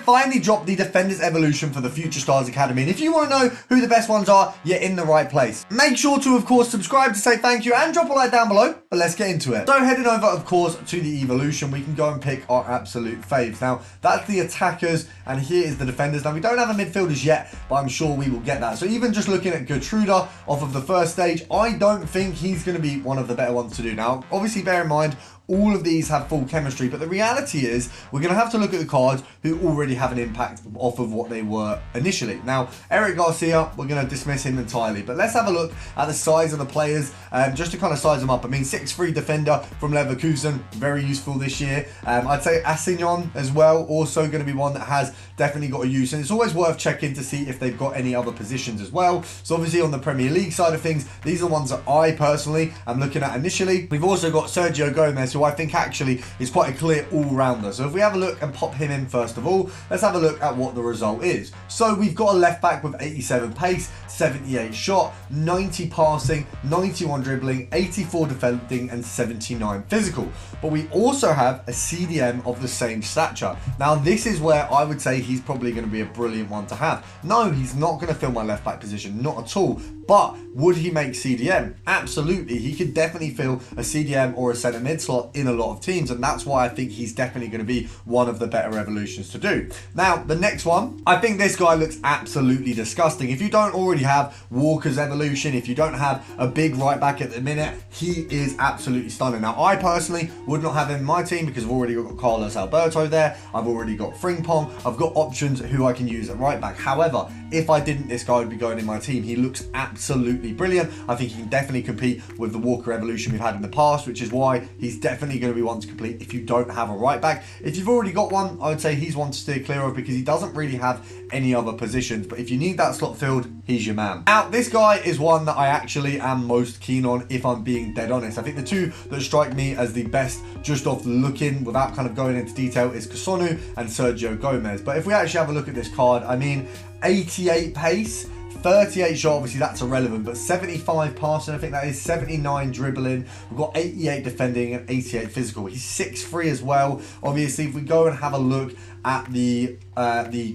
finally dropped the Defenders Evolution for the Future Stars Academy. And if you want to know who the best ones are, you're in the right place. Make sure to, of course, subscribe to say thank you and drop a like down below. But let's get into it. So heading over, of course, to the Evolution, we can go and pick our absolute faves. Now, that's the attackers, and here is the defenders. Now, we don't have a midfielders yet, but I'm sure we will get that. So even just looking at Gertruda off of the first stage, I don't think he's going to be one of the better ones to do. Now, obviously, bear in mind, all of these have full chemistry, but the reality is we're going to have to look at the cards who already have an impact off of what they were initially. Now, Eric Garcia, we're going to dismiss him entirely, but let's have a look at the size of the players just to kind of size them up. I mean, 6'3" defender from Leverkusen, very useful this year. I'd say Assignon as well, also going to be one that has definitely got a use, and it's always worth checking to see if they've got any other positions as well. So obviously on the Premier League side of things, these are the ones that I personally am looking at initially. We've also got Sergio Gomez, who I think actually is quite a clear all-rounder. So if we have a look and pop him in first of all, let's have a look at what the result is. So we've got a left back with 87 pace, 78 shot, 90 passing, 91 dribbling, 84 defending, and 79 physical. But we also have a CDM of the same stature. Now this is where I would say he's probably going to be a brilliant one to have. No, he's not going to fill my left back position, not at all. But would he make CDM? Absolutely. He could definitely fill a CDM or a centre mid slot in a lot of teams, and that's why I think he's definitely going to be one of the better evolutions to do. Now, the next one, I think this guy looks absolutely disgusting. If you don't already have Walker's evolution, if you don't have a big right back at the minute, he is absolutely stunning. Now, I personally would not have him in my team because I've already got Carlos Alberto there. I've already got Frimpong. I've got options who I can use at right back. However, if I didn't, this guy would be going in my team. He looks absolutely brilliant. I think he can definitely compete with the Walker evolution we've had in the past, which is why he's definitely going to be one to complete if you don't have a right back. If you've already got one, I would say he's one to steer clear of because he doesn't really have any other positions. But if you need that slot filled, he's your man. Now, this guy is one that I actually am most keen on, if I'm being dead honest. I think the two that strike me as the best just off looking without kind of going into detail is Kusonu and Sergio Gomez. But if we actually have a look at this card, I mean, 88 pace, 38 shot, obviously that's irrelevant, but 75 passing, I think that is, 79 dribbling. We've got 88 defending and 88 physical. He's 6'3" as well. Obviously, if we go and have a look at the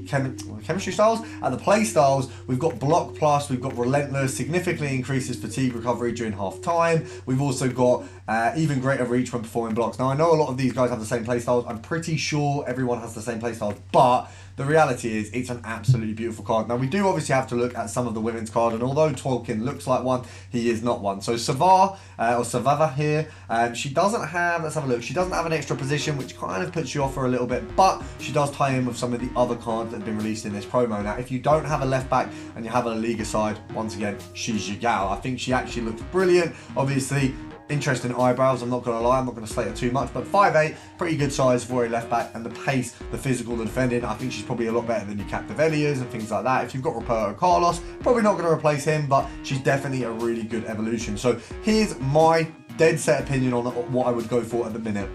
chemistry styles, at the play styles, we've got block plus, we've got relentless, significantly increases fatigue recovery during half time. We've also got even greater reach when performing blocks. Now, I know a lot of these guys have the same play styles. I'm pretty sure everyone has the same play styles, but the reality is it's an absolutely beautiful card. Now, we do obviously have to look at some of the women's card, and although Tolkien looks like one, he is not one. So Savar, or Savava here, she doesn't have, let's have a look, she doesn't have an extra position, which kind of puts you off her a little bit, but she does tie in with some of the other cards that have been released in this promo. Now, if you don't have a left back and you have a Liga side, once again, she's your gal. I think she actually looks brilliant. Obviously, interesting eyebrows, I'm not going to lie, I'm not going to slate her too much, but 5'8", pretty good size for a left back, and the pace, the physical, the defending, I think she's probably a lot better than your Capdevellias and things like that. If you've got Roberto Carlos, probably not going to replace him, but she's definitely a really good evolution. So here's my dead set opinion on what I would go for at the minute.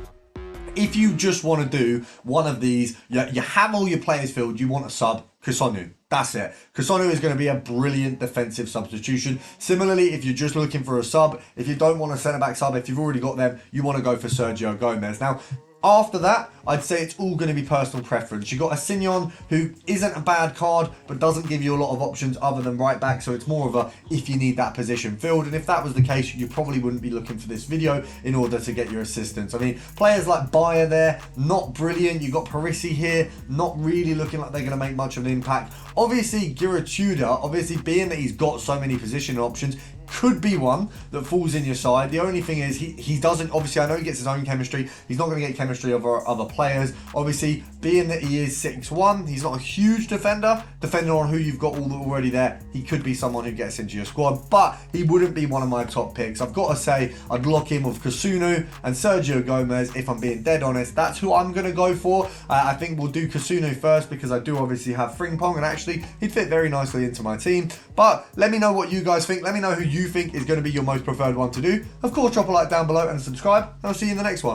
If you just want to do one of these, you have all your players filled, you want a sub, Kusonu. That's it. Kusonu is going to be a brilliant defensive substitution. Similarly, if you're just looking for a sub, if you don't want a centre-back sub, if you've already got them, you want to go for Sergio Gomez. Now, after that, I'd say it's all going to be personal preference. You've got a Assignon, who isn't a bad card, but doesn't give you a lot of options other than right back, so it's more of a if you need that position filled. And if that was the case, you probably wouldn't be looking for this video in order to get your assistance. I mean, players like Bayer there, not brilliant. You've got Parisi here, not really looking like they're going to make much of an impact. Obviously, Giratuda, obviously being that he's got so many position options, could be one that falls in your side. The only thing is he doesn't, obviously I know he gets his own chemistry, he's not going to get chemistry of other players. Obviously, being that he is 6'1", he's not a huge defender. Depending on who you've got already there, he could be someone who gets into your squad, but he wouldn't be one of my top picks. I've got to say, I'd lock in with Kusunu and Sergio Gomez. If I'm being dead honest, that's who I'm going to go for. I think we'll do Kusunu first because I do obviously have Frimpong, and actually he'd fit very nicely into my team. But let me know what you guys think. Let me know who you think is going to be your most preferred one to do. Of course, drop a like down below and subscribe, and I'll see you in the next one.